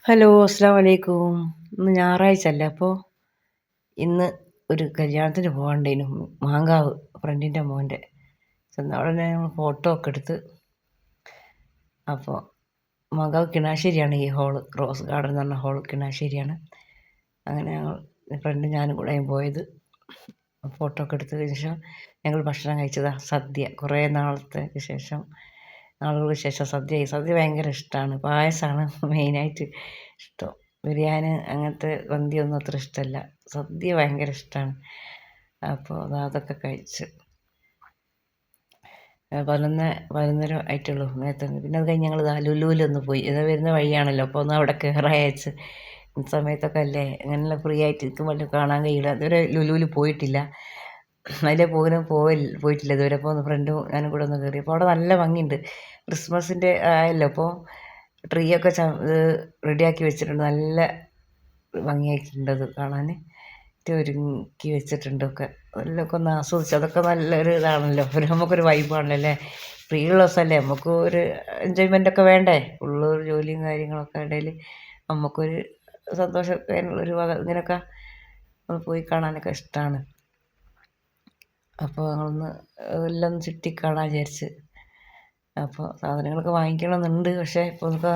Hello, അസ്സലാമു അലൈക്കും. ഇന്ന് ഞായറാഴ്ച അല്ലേ, അപ്പോൾ ഇന്ന് ഒരു കല്യാണത്തിന് പോകണ്ടേനു. മാങ്കാവ് ഫ്രണ്ടിൻ്റെ മോൻ്റെ. ചെന്ന ഉടനെ ഞങ്ങൾ ഫോട്ടോ ഒക്കെ എടുത്ത്. അപ്പോൾ മാങ്കാവ് കിണാശ്ശേരിയാണ് ഈ ഹോള്, റോസ് ഗാർഡൻ എന്ന് പറഞ്ഞ ഹോൾ കിണാശ്ശേരിയാണ്. അങ്ങനെ ഞങ്ങൾ ഫ്രണ്ടും ഞാനും കൂടെ പോയത്. ഫോട്ടോ ഒക്കെ എടുത്തതിന് ശേഷം ഞങ്ങൾ ഭക്ഷണം കഴിച്ചതാണ് സദ്യ. കുറേ നാളുകൾക്ക് ശേഷം സദ്യ ഭയങ്കര ഇഷ്ടമാണ്. പായസമാണ് മെയിനായിട്ട് ഇഷ്ടം. ബിരിയാണി അങ്ങനത്തെ മന്തിയൊന്നും അത്ര ഇഷ്ടമല്ല. സദ്യ ഭയങ്കര ഇഷ്ടമാണ്. അപ്പോൾ അതൊക്കെ കഴിച്ച് 11 ആയിട്ടുള്ളൂ നേരത്തെ. പിന്നെ അത് കഴിഞ്ഞ് ഞങ്ങൾ ലുലുവിലൊന്ന് പോയി. ഇത് വരുന്ന വഴിയാണല്ലോ, അപ്പോൾ ഒന്ന് അവിടെ കയറായച്ച്. സമയത്തൊക്കെ അല്ലേ അങ്ങനെയുള്ള ഫ്രീ ആയിട്ട് ഇരിക്കുമ്പോൾ കാണാൻ കഴിയില്ല. ഇതുവരെ ലുലുവിൽ പോയിട്ടില്ല. അതിലെ പോയിട്ടില്ല ഇതുവരെ. അപ്പോൾ ഒന്ന് ഫ്രണ്ടും ഞാനും കൂടെ ഒന്ന് കയറി. അപ്പോൾ അവിടെ നല്ല ഭംഗിയുണ്ട്. ക്രിസ്മസിൻ്റെ ആയല്ലോ, അപ്പോൾ ട്രീ ഒക്കെ റെഡിയാക്കി വെച്ചിട്ടുണ്ട്. നല്ല ഭംഗിയായിട്ടുണ്ട് അത് കാണാൻ. ഒരുക്കി വെച്ചിട്ടുണ്ടൊക്കെ അതിലൊക്കെ ഒന്ന് ആസ്വദിച്ചു. അതൊക്കെ നല്ലൊരു ഇതാണല്ലോ, നമുക്കൊരു വൈബാണല്ലോ അല്ലേ. ഫ്രീ ഉള്ള ദിവസമല്ലേ, നമുക്ക് ഒരു എൻജോയ്മെൻ്റൊക്കെ വേണ്ടേ. ഉള്ളൊരു ജോലിയും കാര്യങ്ങളൊക്കെ ഇടയിൽ നമുക്കൊരു സന്തോഷം ഒരു വക ഇങ്ങനെയൊക്കെ ഒന്ന് പോയി കാണാനൊക്കെ ഇഷ്ടമാണ്. അപ്പോൾ ഞങ്ങളൊന്ന് എല്ലാം ചുറ്റി കാണാൻ വിചാരിച്ച്. അപ്പോൾ സാധനങ്ങളൊക്കെ വാങ്ങിക്കണമെന്നുണ്ട്. പക്ഷേ ഇപ്പോൾ നമുക്ക്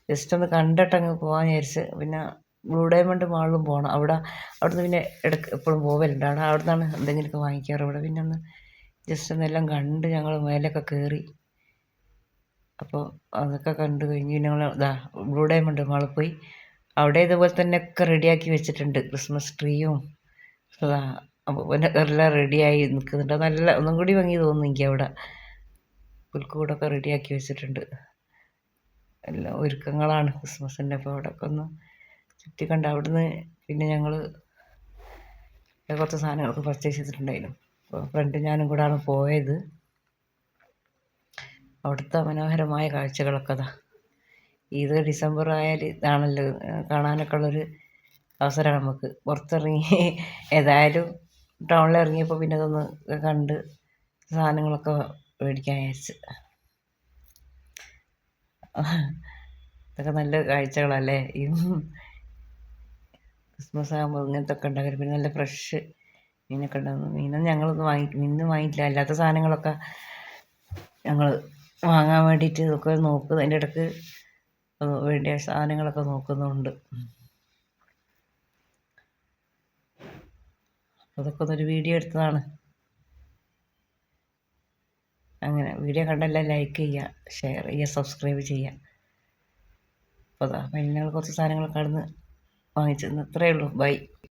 ജസ്റ്റ് ഒന്ന് കണ്ടിട്ടങ്ങ് പോകാൻ വിചാരിച്ച്. പിന്നെ ബ്ലൂ ഡയമണ്ട് മാളിലും പോകണം. അവിടുന്ന് പിന്നെ എപ്പോഴും പോവലുണ്ട്. അവിടെ നിന്നാണ് എന്തെങ്കിലുമൊക്കെ വാങ്ങിക്കാറ്. ഇവിടെ പിന്നെ ഒന്ന് ജസ്റ്റ് ഒന്നെല്ലാം കണ്ട് ഞങ്ങൾ മേലൊക്കെ കയറി. അപ്പോൾ അതൊക്കെ കണ്ട് കഴിഞ്ഞ് ഞങ്ങൾ ബ്ലൂ ഡയമണ്ട് മാളിൽ പോയി. അവിടെ ഇതുപോലെ തന്നെ ഒക്കെ റെഡിയാക്കി വെച്ചിട്ടുണ്ട്. ക്രിസ്മസ് ട്രീയും അപ്പോൾ പിന്നെ എല്ലാം റെഡിയായി നിൽക്കുന്നുണ്ട്. നല്ല ഒന്നും കൂടി ഭംഗി തോന്നുന്നു എനിക്ക്. അവിടെ പുൽക്കൂടൊക്കെ റെഡിയാക്കി വെച്ചിട്ടുണ്ട്. എല്ലാം ഒരുക്കങ്ങളാണ് ക്രിസ്മസിൻ്റെ. അപ്പോൾ അവിടെയൊക്കെ ഒന്ന് ചുറ്റി കണ്ട് അവിടുന്ന് പിന്നെ ഞങ്ങൾ കുറച്ച് സാധനങ്ങളൊക്കെ പർച്ചേസ് ചെയ്തിട്ടുണ്ടായിരുന്നു. അപ്പോൾ ഫ്രണ്ടും ഞാനും കൂടെയാണ് പോയത്. അവിടുത്തെ മനോഹരമായ കാഴ്ചകളൊക്കെ ഇത് ഡിസംബർ ആയാൽ ഇതാണല്ലോ കാണാനൊക്കെ ഉള്ളൊരു അവസരമാണ് നമുക്ക്. പുറത്തിറങ്ങി ഏതായാലും ടൗണിൽ ഇറങ്ങിയപ്പോൾ പിന്നെ അതൊന്ന് കണ്ട് സാധനങ്ങളൊക്കെ മേടിക്കാൻ വിചാരിച്ച്. ഇതൊക്കെ നല്ല കാഴ്ചകളല്ലേ. ഈ ക്രിസ്മസ് ആകുമ്പോൾ ഇങ്ങനത്തെ ഒക്കെ ഉണ്ടാകും. പിന്നെ നല്ല ഫ്രഷ് മീനൊക്കെ ഉണ്ടാകുന്നു. മീനൊന്നും വാങ്ങിയിട്ടില്ല. അല്ലാത്ത സാധനങ്ങളൊക്കെ ഞങ്ങൾ വാങ്ങാൻ വേണ്ടിയിട്ട് ഇതൊക്കെ നോക്കും. അതിൻ്റെ ഇടയ്ക്ക് വേണ്ടിയ സാധനങ്ങളൊക്കെ നോക്കുന്നുണ്ട്. അതൊക്കെ ഒന്നൊരു വീഡിയോ എടുത്തതാണ്. അങ്ങനെ വീഡിയോ കണ്ടെല്ലാം ലൈക്ക് ചെയ്യുക, ഷെയർ ചെയ്യുക, സബ്സ്ക്രൈബ് ചെയ്യുക. അപ്പോൾ പിന്നെ കുറച്ച് സാധനങ്ങളൊക്കെ അവിടുന്ന് വാങ്ങിച്ചു. ഇത്രയേ ഉള്ളൂ. ബൈ.